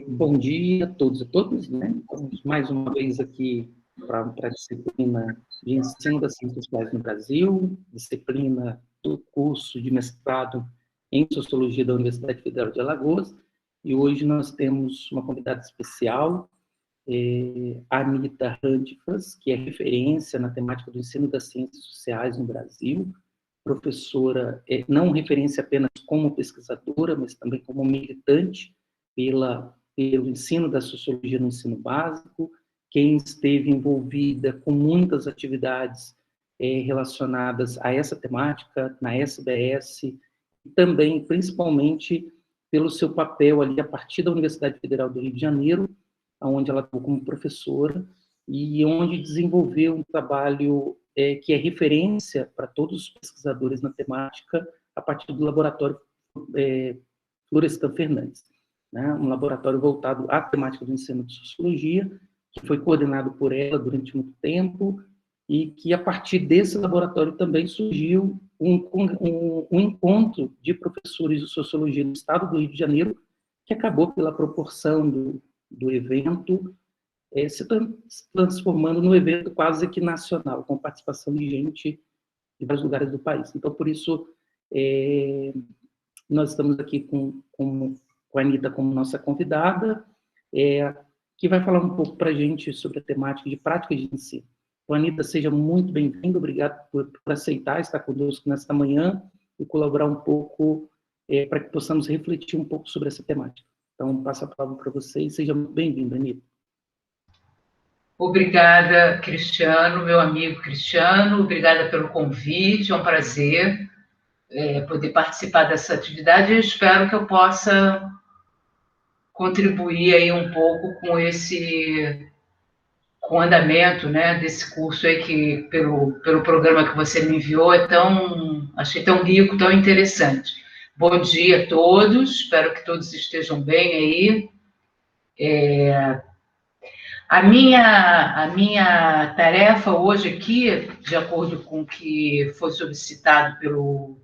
Bom dia a todos e todas, né? Estamos mais uma vez aqui para a disciplina de Ensino das Ciências Sociais no Brasil, disciplina do curso de mestrado em Sociologia da Universidade Federal de Alagoas, e hoje nós temos uma convidada especial, a Anita Handfas, que é referência na temática do ensino das ciências sociais no Brasil, professora, não referência apenas como pesquisadora, mas também como militante pelo ensino da sociologia no ensino básico, quem esteve envolvida com muitas atividades relacionadas a essa temática, na SBS, e também, principalmente, pelo seu papel ali a partir da Universidade Federal do Rio de Janeiro, onde ela atuou como professora, e onde desenvolveu um trabalho que é referência para todos os pesquisadores na temática, a partir do laboratório Florestan Fernandes, né? Um laboratório voltado à temática do ensino de sociologia, que foi coordenado por ela durante muito tempo, e que, a partir desse laboratório, também surgiu um encontro de professores de sociologia no estado do Rio de Janeiro, que acabou pela proporção do evento, se transformando num evento quase que nacional, com participação de gente de vários lugares do país. Então, por isso, nós estamos aqui com a Anita como nossa convidada, que vai falar um pouco para a gente sobre a temática de prática de ensino. Então, Anita, seja muito bem-vinda, obrigado por aceitar estar conosco nesta manhã e colaborar um pouco para que possamos refletir um pouco sobre essa temática. Então, passo a palavra para você e seja muito bem-vinda, Anita. Obrigada, Cristiano, meu amigo Cristiano, obrigada pelo convite, é um prazer poder participar dessa atividade e espero que eu possa contribuir aí um pouco com com o andamento, né, desse curso aí que, pelo programa que você me enviou, achei tão rico, tão interessante. Bom dia a todos, espero que todos estejam bem aí. A minha tarefa hoje aqui, de acordo com o que foi solicitado pelo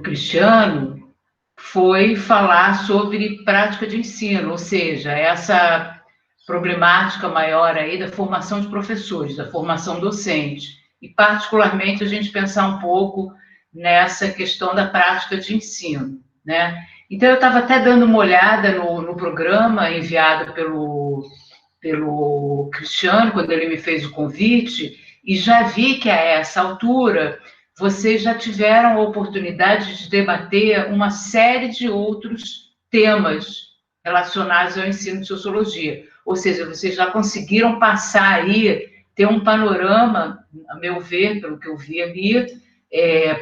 Cristiano, foi falar sobre prática de ensino, ou seja, essa problemática maior aí da formação de professores, da formação docente, e particularmente a gente pensar um pouco nessa questão da prática de ensino, né? Então, eu estava até dando uma olhada no programa enviado pelo Cristiano, quando ele me fez o convite, e já vi que, a essa altura, vocês já tiveram a oportunidade de debater uma série de outros temas relacionados ao ensino de sociologia. Ou seja, vocês já conseguiram passar aí, ter um panorama, a meu ver, pelo que eu vi ali,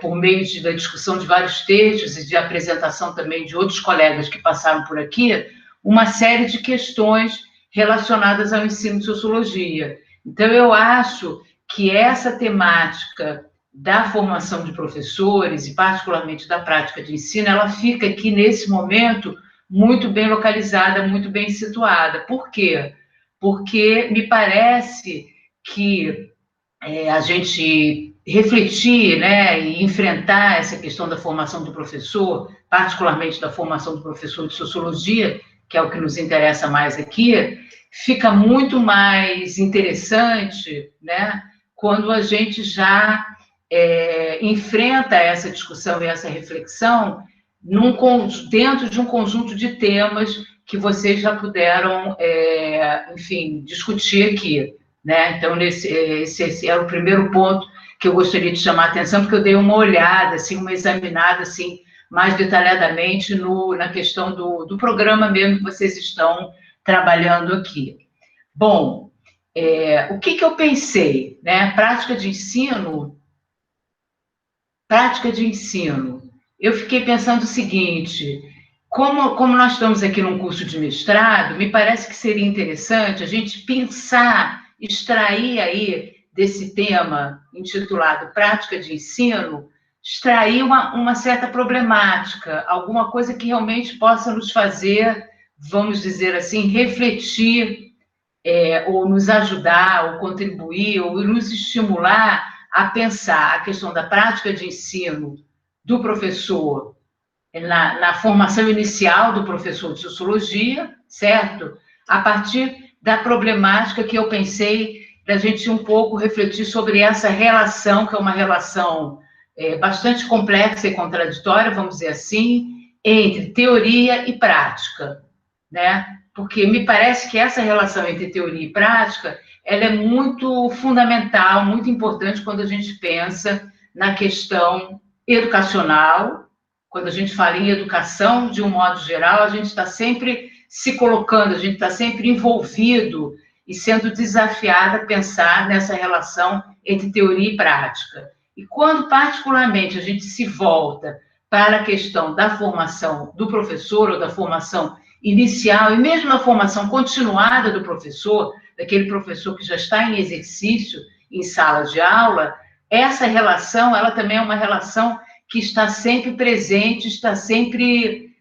por meio da discussão de vários textos e de apresentação também de outros colegas que passaram por aqui, uma série de questões relacionadas ao ensino de sociologia. Então, eu acho que essa temática da formação de professores, e particularmente da prática de ensino, ela fica aqui, nesse momento, muito bem localizada, muito bem situada. Por quê? Porque me parece que a gente refletir, né, e enfrentar essa questão da formação do professor, particularmente da formação do professor de sociologia, que é o que nos interessa mais aqui, fica muito mais interessante, né, quando a gente já enfrenta essa discussão e essa reflexão dentro de um conjunto de temas que vocês já puderam, enfim, discutir aqui, né? Então, esse é o primeiro ponto que eu gostaria de chamar a atenção, porque eu dei uma olhada, assim, uma examinada, assim, mais detalhadamente na questão do programa mesmo que vocês estão trabalhando aqui. Bom, o que eu pensei, né? Prática de ensino, eu fiquei pensando o seguinte: como nós estamos aqui num curso de mestrado, me parece que seria interessante a gente pensar, extrair aí desse tema intitulado Prática de Ensino, extrair uma certa problemática, alguma coisa que realmente possa nos fazer, vamos dizer assim, refletir, ou nos ajudar, ou contribuir, ou nos estimular a pensar a questão da prática de ensino do professor na formação inicial do professor de sociologia, certo? A partir da problemática que eu pensei da gente um pouco refletir sobre essa relação, que é uma relação bastante complexa e contraditória, vamos dizer assim, entre teoria e prática, né? Porque me parece que essa relação entre teoria e prática, ela é muito fundamental, muito importante quando a gente pensa na questão educacional. Quando a gente fala em educação, de um modo geral, a gente está sempre se colocando, a gente está sempre envolvido e sendo desafiado a pensar nessa relação entre teoria e prática. E quando, particularmente, a gente se volta para a questão da formação do professor ou da formação inicial e mesmo na formação continuada do professor, daquele professor que já está em exercício em sala de aula, essa relação, ela também é uma relação que está sempre presente, está sempre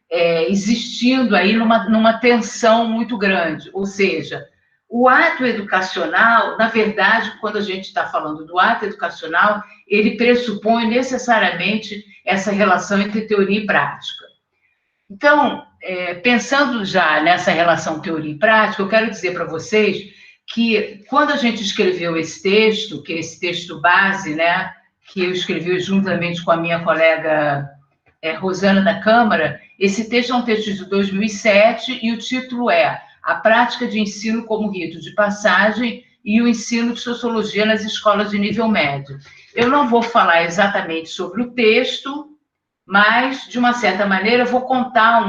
existindo aí numa tensão muito grande. Ou seja, o ato educacional, na verdade, quando a gente está falando do ato educacional, ele pressupõe necessariamente essa relação entre teoria e prática. Então, pensando já nessa relação teoria e prática, eu quero dizer para vocês que quando a gente escreveu esse texto, que é esse texto base, né, que eu escrevi juntamente com a minha colega Rosana da Câmara, esse texto é um texto de 2007 e o título é A Prática de Ensino como Rito de Passagem e o Ensino de Sociologia nas Escolas de Nível Médio. Eu não vou falar exatamente sobre o texto, mas, de uma certa maneira, eu vou contar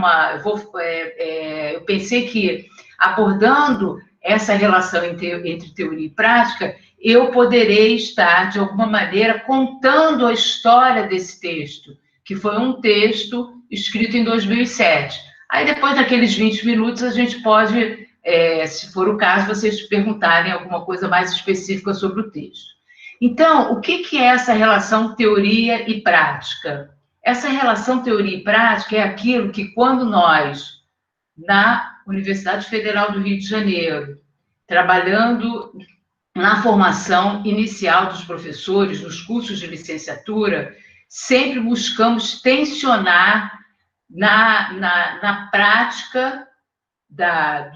eu pensei que, abordando essa relação entre teoria e prática, eu poderei estar, de alguma maneira, contando a história desse texto, que foi um texto escrito em 2007. Aí, depois daqueles 20 minutos, a gente pode, se for o caso, vocês perguntarem alguma coisa mais específica sobre o texto. Então, o que é essa relação teoria e prática? Essa relação teoria e prática é aquilo que, quando nós, na Universidade Federal do Rio de Janeiro, trabalhando na formação inicial dos professores, nos cursos de licenciatura, sempre buscamos tensionar na prática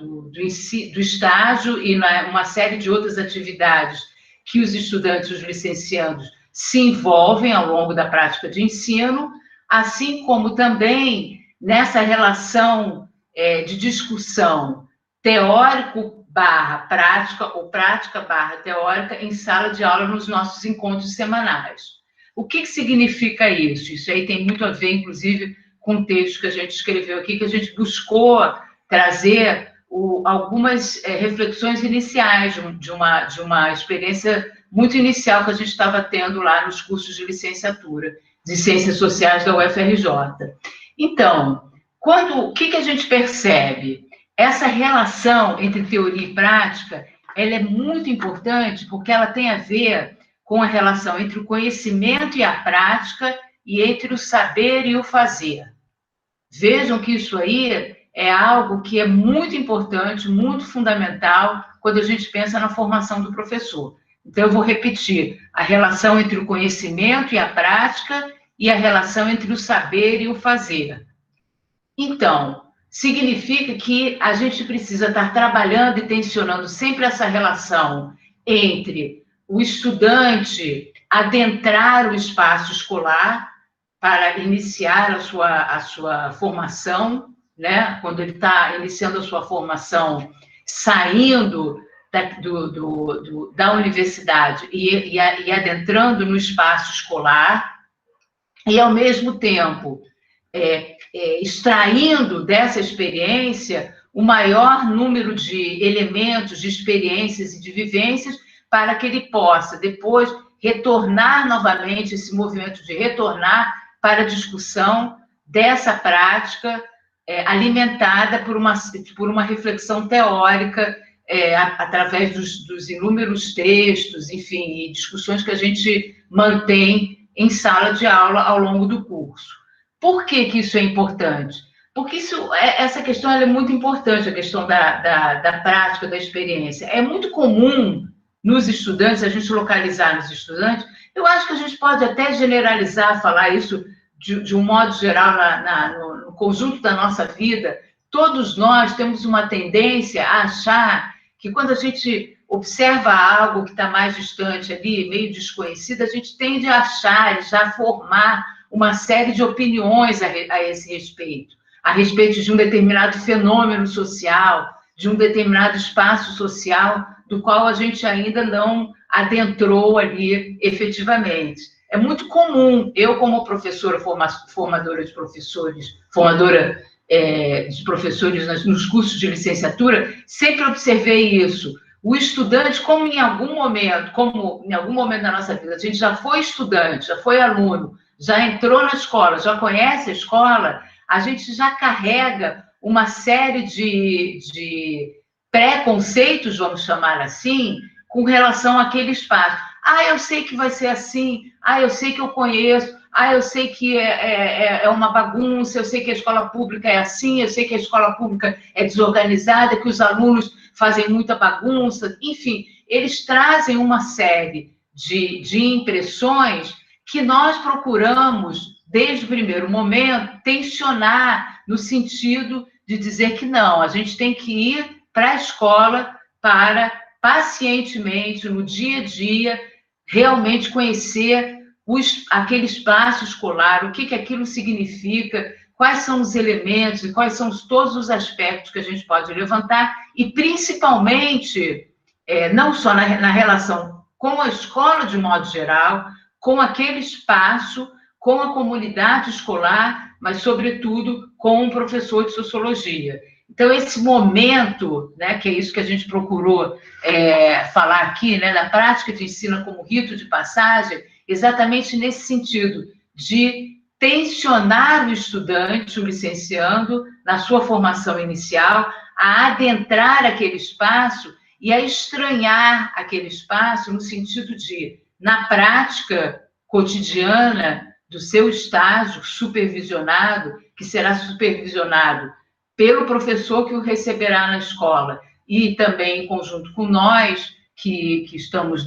do estágio e uma série de outras atividades que os estudantes, os licenciados, se envolvem ao longo da prática de ensino, assim como também nessa relação de discussão teórico/prática ou prática/teórica em sala de aula nos nossos encontros semanais. O que significa isso? Isso aí tem muito a ver, inclusive, com o texto que a gente escreveu aqui, que a gente buscou trazer algumas reflexões iniciais de uma experiência muito inicial que a gente estava tendo lá nos cursos de licenciatura de Ciências Sociais da UFRJ. Então, o que a gente percebe? Essa relação entre teoria e prática, ela é muito importante porque ela tem a ver com a relação entre o conhecimento e a prática e entre o saber e o fazer. Vejam que isso aí é algo que é muito importante, muito fundamental quando a gente pensa na formação do professor. Então, eu vou repetir, a relação entre o conhecimento e a prática e a relação entre o saber e o fazer. Então, significa que a gente precisa estar trabalhando e tensionando sempre essa relação entre o estudante adentrar o espaço escolar para iniciar a sua formação, né? Quando ele está iniciando a sua formação, saindo da universidade e adentrando no espaço escolar, e, ao mesmo tempo, extraindo dessa experiência o maior número de elementos, de experiências e de vivências para que ele possa, depois, retornar novamente, esse movimento de retornar para a discussão dessa prática alimentada por uma reflexão teórica através dos inúmeros textos, enfim, e discussões que a gente mantém em sala de aula ao longo do curso. Por que isso é importante? Porque essa questão é muito importante, a questão da prática, da experiência. É muito comum nos estudantes, a gente localizar nos estudantes, eu acho que a gente pode até generalizar, falar isso de um modo geral, no conjunto da nossa vida, todos nós temos uma tendência a achar que quando a gente observa algo que está mais distante ali, meio desconhecido, a gente tende a achar e já formar uma série de opiniões a esse respeito, a respeito de um determinado fenômeno social, de um determinado espaço social, do qual a gente ainda não adentrou ali efetivamente. É muito comum, eu como professora, formadora de professores, formadora de professores nos cursos de licenciatura, sempre observei isso. O estudante, como em algum momento da nossa vida, a gente já foi estudante, já foi aluno, já entrou na escola, já conhece a escola, a gente já carrega uma série de preconceitos, vamos chamar assim, com relação àquele espaço. Eu sei que vai ser assim, eu sei que eu conheço, eu sei que é uma bagunça, eu sei que a escola pública é assim, eu sei que a escola pública é desorganizada, que os alunos fazem muita bagunça, enfim, eles trazem uma série de impressões que nós procuramos, desde o primeiro momento, tensionar no sentido de dizer que não, a gente tem que ir para a escola para, pacientemente, no dia a dia, realmente conhecer aquele espaço escolar, o que aquilo significa, quais são os elementos e quais são todos os aspectos que a gente pode levantar, e principalmente, não só na relação com a escola de modo geral, com aquele espaço, com a comunidade escolar, mas, sobretudo, com um professor de sociologia. Então, esse momento, né, que é isso que a gente procurou falar aqui, né, da prática de ensino como rito de passagem, exatamente nesse sentido, de tensionar o estudante, o licenciando, na sua formação inicial, a adentrar aquele espaço e a estranhar aquele espaço no sentido de, na prática cotidiana do seu estágio supervisionado, que será supervisionado pelo professor que o receberá na escola e também em conjunto com nós, que estamos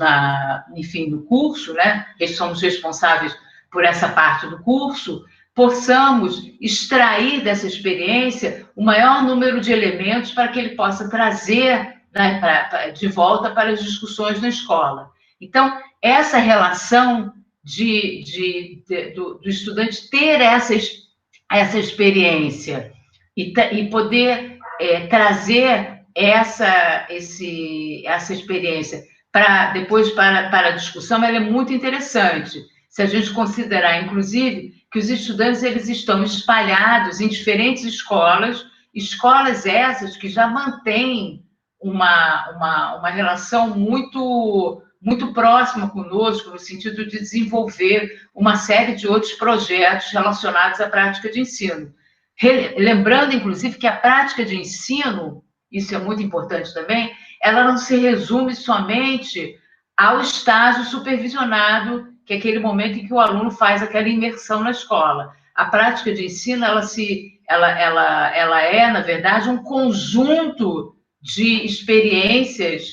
no curso, né? Que somos responsáveis por essa parte do curso, possamos extrair dessa experiência o maior número de elementos para que ele possa trazer, né, de volta para as discussões na escola. Então, essa relação do estudante ter essa experiência e poder trazer essa experiência depois para a discussão, ela é muito interessante. Se a gente considerar, inclusive, que os estudantes eles estão espalhados em diferentes escolas essas que já mantêm uma relação muito próxima conosco, no sentido de desenvolver uma série de outros projetos relacionados à prática de ensino. Lembrando, inclusive, que a prática de ensino, isso é muito importante também, ela não se resume somente ao estágio supervisionado, que é aquele momento em que o aluno faz aquela imersão na escola. A prática de ensino, ela é, na verdade, um conjunto de experiências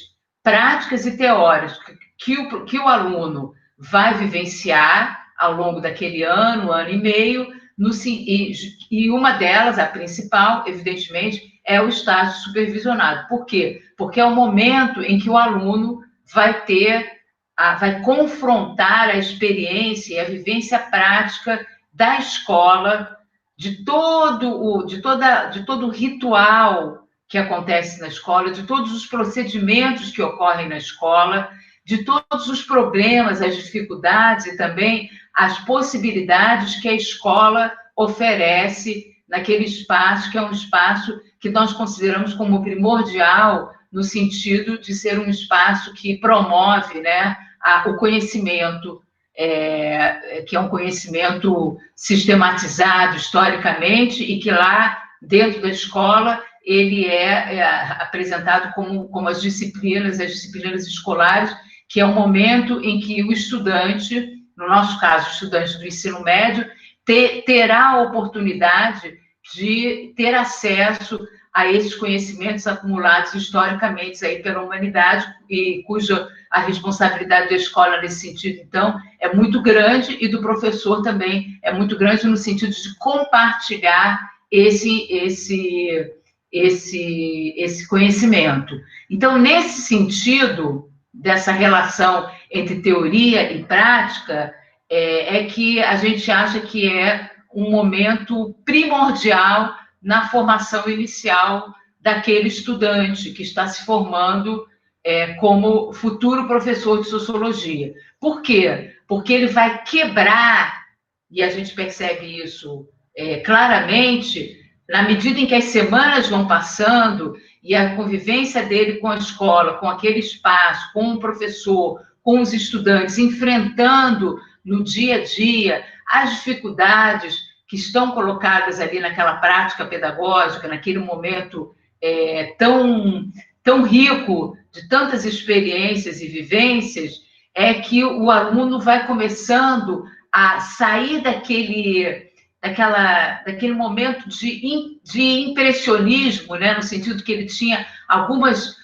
práticas e teóricas que o aluno vai vivenciar ao longo daquele ano e meio, e uma delas, a principal, evidentemente, é o estágio supervisionado. Por quê? Porque é o momento em que o aluno vai confrontar a experiência e a vivência prática da escola, de todo o ritual que acontece na escola, de todos os procedimentos que ocorrem na escola, de todos os problemas, as dificuldades e também as possibilidades que a escola oferece naquele espaço, que é um espaço que nós consideramos como primordial, no sentido de ser um espaço que promove, né, o conhecimento, que é um conhecimento sistematizado historicamente e que lá, dentro da escola, ele é apresentado como as disciplinas escolares, que é o momento em que o estudante, no nosso caso, o estudante do ensino médio, terá a oportunidade de ter acesso a esses conhecimentos acumulados historicamente aí pela humanidade, e cuja a responsabilidade da escola nesse sentido, então, é muito grande, e do professor também é muito grande no sentido de compartilhar esse conhecimento. Então, nesse sentido, dessa relação entre teoria e prática, é que a gente acha que é um momento primordial na formação inicial daquele estudante que está se formando como futuro professor de sociologia. Por quê? Porque ele vai quebrar, e a gente percebe isso claramente, na medida em que as semanas vão passando e a convivência dele com a escola, com aquele espaço, com o professor, com os estudantes, enfrentando no dia a dia as dificuldades que estão colocadas ali naquela prática pedagógica, naquele momento tão rico de tantas experiências e vivências, é que o aluno vai começando a sair daquele momento de impressionismo, né, no sentido que ele tinha algumas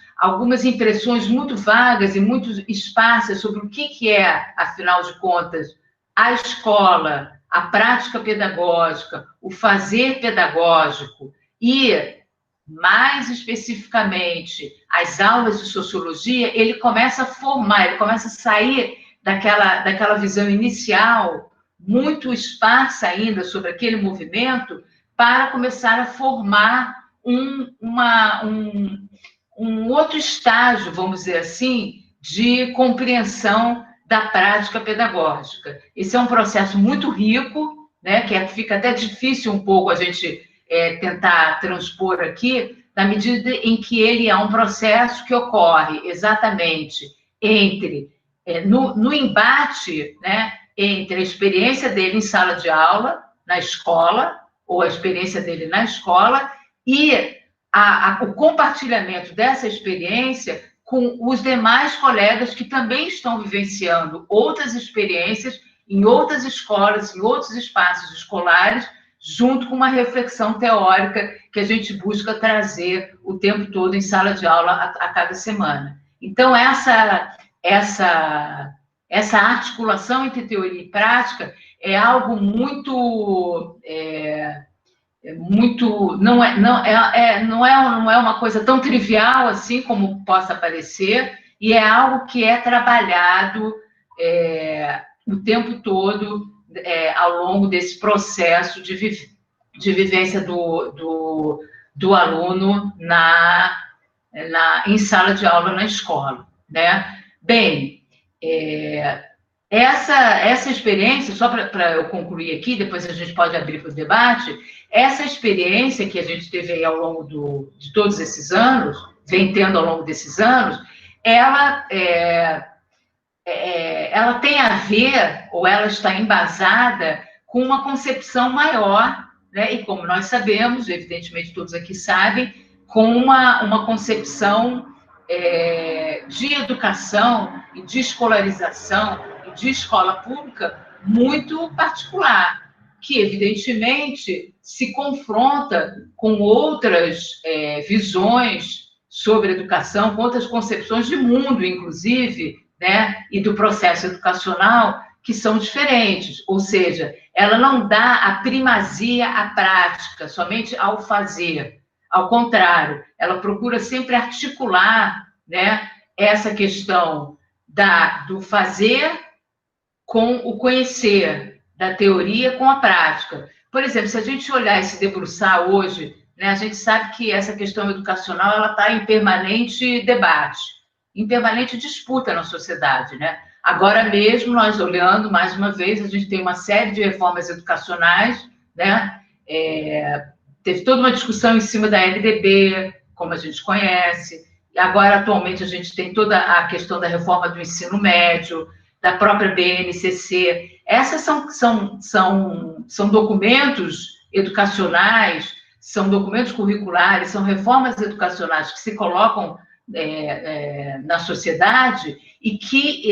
impressões muito vagas e muito esparsas sobre o que é, afinal de contas, a escola, a prática pedagógica, o fazer pedagógico e, mais especificamente, as aulas de sociologia. Ele começa a formar, ele começa a sair daquela visão inicial, muito esparsa ainda sobre aquele movimento, para começar a formar um outro estágio, vamos dizer assim, de compreensão da prática pedagógica. Esse é um processo muito rico, né, que fica até difícil um pouco a gente tentar transpor aqui, na medida em que ele é um processo que ocorre exatamente no embate, né, entre a experiência dele em sala de aula, na escola, ou a experiência dele na escola, e o compartilhamento dessa experiência com os demais colegas que também estão vivenciando outras experiências em outras escolas, em outros espaços escolares, junto com uma reflexão teórica que a gente busca trazer o tempo todo em sala de aula a cada semana. Então, essa articulação entre teoria e prática é algo muito não é uma coisa tão trivial assim como possa parecer, e é algo que é trabalhado o tempo todo ao longo desse processo de vivência do aluno em sala de aula na escola, né? Bem, essa experiência, só para eu concluir aqui, depois a gente pode abrir para o debate, essa experiência que a gente teve aí ao longo de todos esses anos, vem tendo ao longo desses anos, ela tem a ver, ou ela está embasada com uma concepção maior, né? E como nós sabemos, evidentemente todos aqui sabem, com uma concepção de educação e de escolarização e de escola pública muito particular, que evidentemente se confronta com outras visões sobre educação, com outras concepções de mundo, inclusive, né, e do processo educacional, que são diferentes. Ou seja, ela não dá a primazia à prática, somente ao fazer. Ao contrário, ela procura sempre articular, né, essa questão do fazer com o conhecer, da teoria com a prática. Por exemplo, se a gente olhar e se debruçar hoje, né, a gente sabe que essa questão educacional ela está em permanente debate, em permanente disputa na sociedade, né? Agora mesmo, nós olhando, mais uma vez, a gente tem uma série de reformas educacionais, né? Teve toda uma discussão em cima da LDB, como a gente conhece, e agora, atualmente, a gente tem toda a questão da reforma do ensino médio, da própria BNCC. Essas são documentos educacionais, são documentos curriculares, são reformas educacionais que se colocam na sociedade e que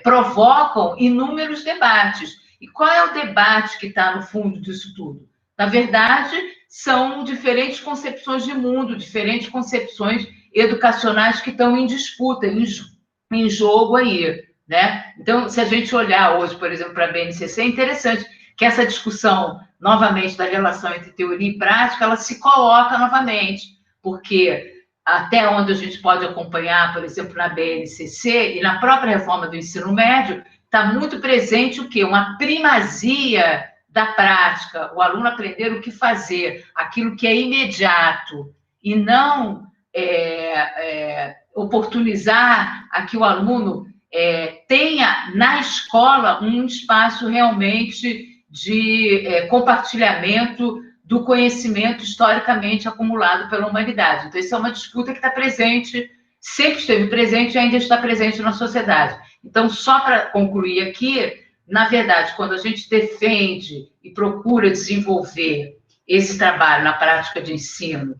provocam inúmeros debates. E qual é o debate que está no fundo disso tudo? Na verdade, são diferentes concepções de mundo, diferentes concepções educacionais que estão em disputa, em jogo aí, né? Então, se a gente olhar hoje, por exemplo, para a BNCC, é interessante que essa discussão, novamente, da relação entre teoria e prática, ela se coloca novamente, porque até onde a gente pode acompanhar, por exemplo, na BNCC e na própria reforma do ensino médio, está muito presente o quê? Uma primazia da prática, o aluno aprender o que fazer, aquilo que é imediato, e não oportunizar a que o aluno tenha na escola um espaço realmente de compartilhamento do conhecimento historicamente acumulado pela humanidade. Então, isso é uma disputa que está presente, sempre esteve presente e ainda está presente na sociedade. Então, só para concluir aqui, na verdade, quando a gente defende e procura desenvolver esse trabalho na prática de ensino,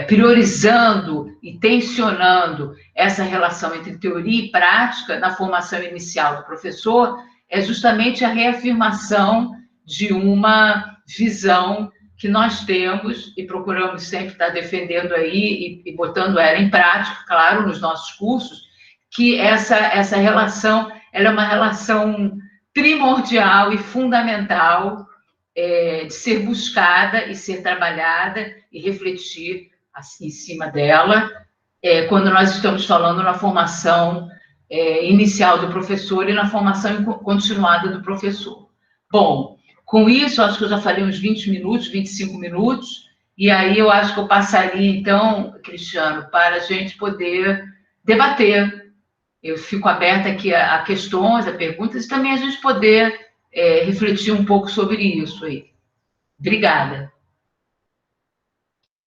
priorizando e tensionando essa relação entre teoria e prática na formação inicial do professor, é justamente a reafirmação de uma visão que nós temos e procuramos sempre estar defendendo aí e botando ela em prática, claro, nos nossos cursos, que essa relação ela é uma relação primordial e fundamental de ser buscada e ser trabalhada e refletir assim, em cima dela, quando nós estamos falando na formação inicial do professor e na formação continuada do professor. Bom, com isso, acho que eu já falei uns 20 minutos, 25 minutos, e aí eu acho que eu passaria, então, Cristiano, para a gente poder debater. Eu fico aberta aqui a questões, a perguntas, e também a gente poder refletir um pouco sobre isso aí. Obrigada.